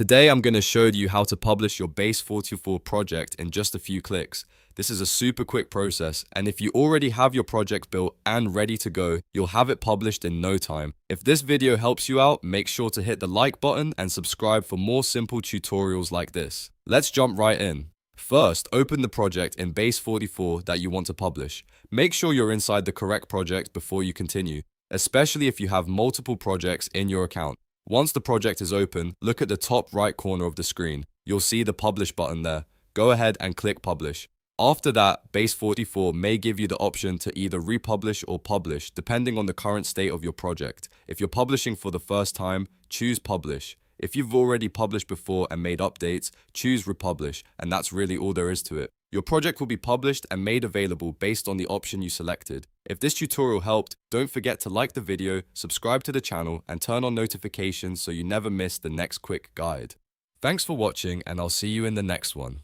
Today I'm going to show you how to publish your Base44 project in just a few clicks. This is a super quick process, and if you already have your project built and ready to go, you'll have it published in no time. If this video helps you out, make sure to hit the like button and subscribe for more simple tutorials like this. Let's jump right in. First, open the project in Base44 that you want to publish. Make sure you're inside the correct project before you continue, especially if you have multiple projects in your account. Once the project is open, look at the top right corner of the screen. You'll see the Publish button there. Go ahead and click Publish. After that, Base44 may give you the option to either republish or publish, depending on the current state of your project. If you're publishing for the first time, choose Publish. If you've already published before and made updates, choose Republish, and that's really all there is to it. Your project will be published and made available based on the option you selected. If this tutorial helped, don't forget to like the video, subscribe to the channel, and turn on notifications so you never miss the next quick guide. Thanks for watching, and I'll see you in the next one.